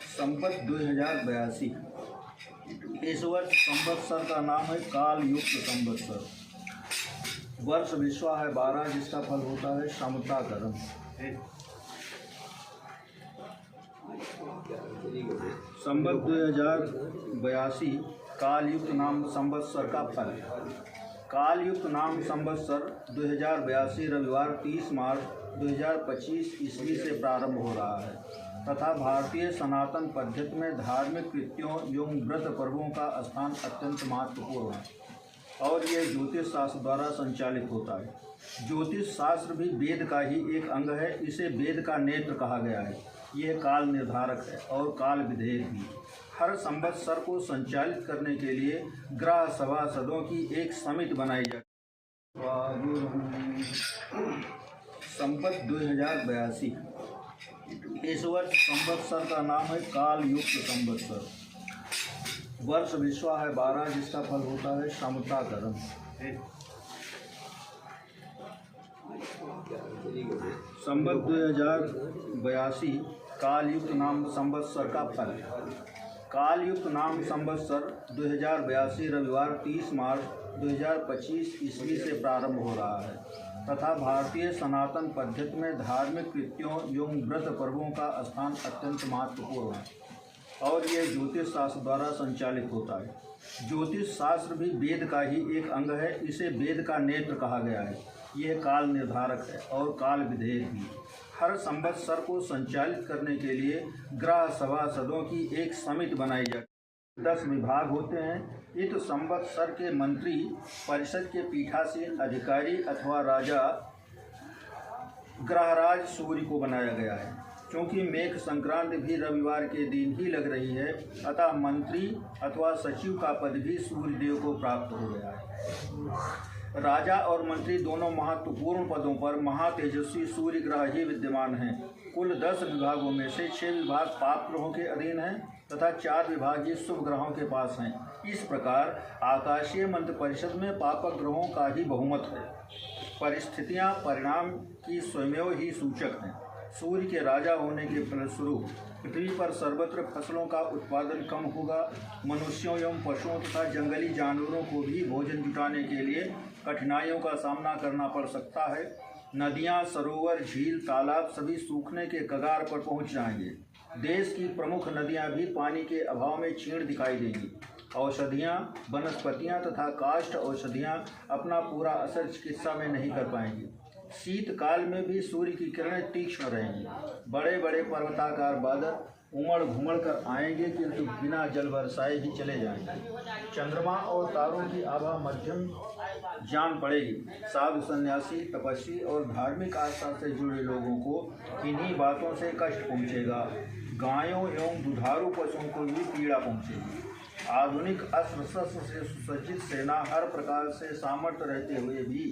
संवत 2082। इस वर्ष संवत्सर का नाम है काल युक्त संवत्सर। वर्ष विश्वा है 12, जिसका फल होता है समता कर्म। संवत 2082 काल युक्त नाम संवत्सर का फल। काल युक्त नाम संवत्सर 2082 रविवार 30 मार्च 2025 ईस्वी से प्रारंभ हो रहा है तथा भारतीय सनातन पद्धति में धार्मिक कृत्यों एवं व्रत पर्वों का स्थान अत्यंत महत्वपूर्ण है और यह ज्योतिष शास्त्र द्वारा संचालित होता है। ज्योतिष शास्त्र भी वेद का ही एक अंग है। इसे वेद का नेत्र कहा गया है। यह काल निर्धारक है और काल विधेयक भी। हर संवत्सर को संचालित करने के लिए ग्रह सभासदों की एक समिति बनाई जाती है। संवत 2082। इस वर्ष संवत्सर का नाम है काल युक्त संवत्सर। वर्ष विश्वा है 12, जिसका फल होता है समता कर्म। संवत 2082 काल युक्त नाम संवत्सर का फल। काल युक्त नाम संवत्सर 2082 रविवार 30 मार्च 2025 ईस्वी से प्रारंभ हो रहा है तथा भारतीय सनातन पद्धति में धार्मिक कृत्यों एवं व्रत पर्वों का स्थान अत्यंत महत्वपूर्ण है और यह ज्योतिष शास्त्र द्वारा संचालित होता है। ज्योतिष शास्त्र भी वेद का ही एक अंग है। इसे वेद का नेत्र कहा गया है। यह काल निर्धारक है और काल विधेयक भी। हर संवत्सर को संचालित करने के लिए ग्रह सभासदों की एक समिति बनाई जाती है। 10 विभाग होते हैं। इस संवत्सर के मंत्री परिषद के पीठासीन अधिकारी अथवा राजा ग्रहराज सूर्य को बनाया गया है। क्योंकि मेघ संक्रांति भी रविवार के दिन ही लग रही है, अतः मंत्री अथवा सचिव का पद भी सूर्य देव को प्राप्त हो गया है। राजा और मंत्री दोनों महत्वपूर्ण पदों पर महातेजस्वी सूर्य ग्रह ही विद्यमान हैं। कुल 10 विभागों में से 6 विभाग पाप ग्रहों के अधीन हैं तथा 4 विभाग ही शुभ ग्रहों के पास हैं। इस प्रकार आकाशीय मंत्र परिषद में पापक ग्रहों का ही बहुमत है। परिस्थितियां परिणाम की स्वयं ही सूचक हैं। सूर्य के राजा होने के फलस्वरूप पृथ्वी पर सर्वत्र फसलों का उत्पादन कम होगा। मनुष्यों एवं पशुओं तथा जंगली जानवरों को भी भोजन जुटाने के लिए कठिनाइयों का सामना करना पड़ सकता है। नदियां, सरोवर, झील, तालाब सभी सूखने के कगार पर पहुंच जाएंगे। देश की प्रमुख नदियां भी पानी के अभाव में क्षीण दिखाई देंगी। औषधियाँ, वनस्पतियाँ तथा काष्ठ औषधियाँ अपना पूरा असर चिकित्सा में नहीं कर पाएंगी। शीतकाल में भी सूर्य की किरणें तीक्ष्ण रहेंगी। बड़े बड़े पर्वताकार बादल उमड़ घुमड़ कर आएंगे किंतु बिना जल बरसाए ही चले जाएंगे। चंद्रमा और तारों की आभा मध्यम जान पड़ेगी। साधु सन्यासी, तपस्वी और धार्मिक आस्था से जुड़े लोगों को इन्हीं बातों से कष्ट पहुँचेगा। गायों एवं दुधारू पशुओं को भी पीड़ा पहुँचेगी। आधुनिक अस्त्र शस्त्र से सुसज्जित सेना हर प्रकार से सामर्थ्य रहते हुए भी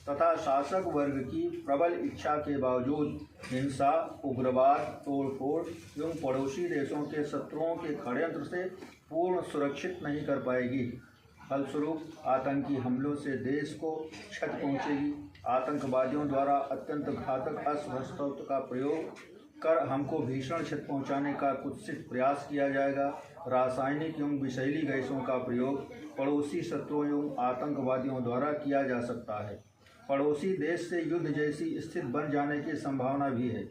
तथा शासक वर्ग की प्रबल इच्छा के बावजूद हिंसा, उग्रवाद, तोड़फोड़ एवं पड़ोसी देशों के शत्रुओं के षड्यंत्र से पूर्ण सुरक्षित नहीं कर पाएगी। फलस्वरूप आतंकी हमलों से देश को क्षति पहुँचेगी। आतंकवादियों द्वारा अत्यंत घातक अस्त्र शस्त्रों का प्रयोग कर हमको भीषण क्षति पहुँचाने का कुत्सित प्रयास किया जाएगा। रासायनिक एवं विषैली गैसों का प्रयोग पड़ोसी शत्रुओं एवं आतंकवादियों द्वारा किया जा सकता है। पड़ोसी देश से युद्ध जैसी स्थिति बन जाने की संभावना भी है।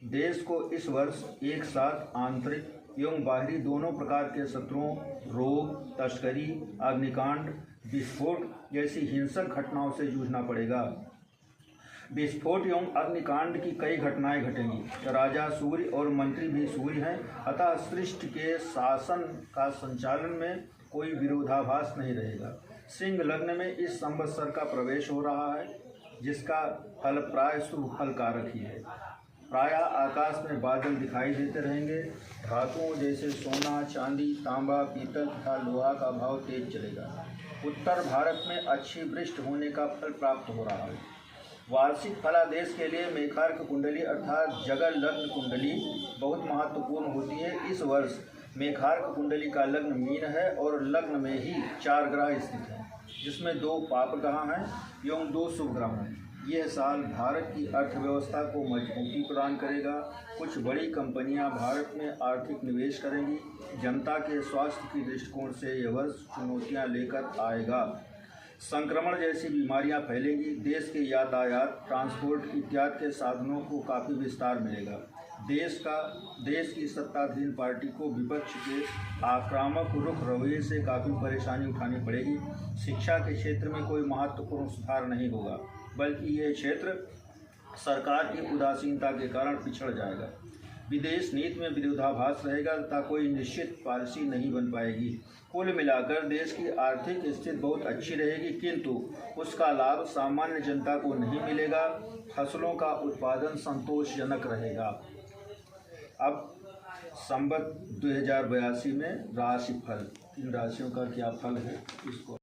देश को इस वर्ष एक साथ आंतरिक एवं बाहरी दोनों प्रकार के शत्रुओं, रोग, तस्करी, अग्निकांड, विस्फोट जैसी हिंसक घटनाओं से जूझना पड़ेगा। विस्फोट एवं अग्निकांड की कई घटनाएं घटेंगी। राजा सूर्य और मंत्री भी सूर्य हैं, अतः सृष्टि के शासन का संचालन में कोई विरोधाभास नहीं रहेगा। सिंह लग्न में इस संवत्सर का प्रवेश हो रहा है, जिसका फल प्राय शुभ फल कारक ही है। प्रायः आकाश में बादल दिखाई देते रहेंगे। धातुओं जैसे सोना, चांदी, तांबा, पीतल तथा लोहा का भाव तेज चलेगा। उत्तर भारत में अच्छी वृष्टि होने का फल प्राप्त हो रहा है। वार्षिक फलादेश के लिए मेखार्क कुंडली अर्थात जगल लग्न कुंडली बहुत महत्वपूर्ण होती है। इस वर्ष मेखार्क कुंडली का लग्न मीन है और लग्न में ही 4 ग्रह स्थित हैं, जिसमें 2 पाप ग्रह हैं एवं 2 शुभ ग्रह हैं। यह साल भारत की अर्थव्यवस्था को मजबूती प्रदान करेगा। कुछ बड़ी कंपनियां भारत में आर्थिक निवेश करेंगी। जनता के स्वास्थ्य की दृष्टिकोण से यह वर्ष चुनौतियां लेकर आएगा। संक्रमण जैसी बीमारियां फैलेंगी। देश के यातायात, ट्रांसपोर्ट इत्यादि के साधनों को काफ़ी विस्तार मिलेगा। देश की सत्ताधीन पार्टी को विपक्ष के आक्रामक रुख रवैये से काफ़ी परेशानी उठानी पड़ेगी। शिक्षा के क्षेत्र में कोई महत्वपूर्ण सुधार नहीं होगा, बल्कि ये क्षेत्र सरकार की उदासीनता के कारण पिछड़ जाएगा। विदेश नीति में विरोधाभास रहेगा तथा कोई निश्चित पॉलिसी नहीं बन पाएगी। कुल मिलाकर देश की आर्थिक स्थिति बहुत अच्छी रहेगी, किंतु उसका लाभ सामान्य जनता को नहीं मिलेगा। फसलों का उत्पादन संतोषजनक रहेगा। अब संवत 2082 में राशिफल, इन राशियों का क्या फल है इसको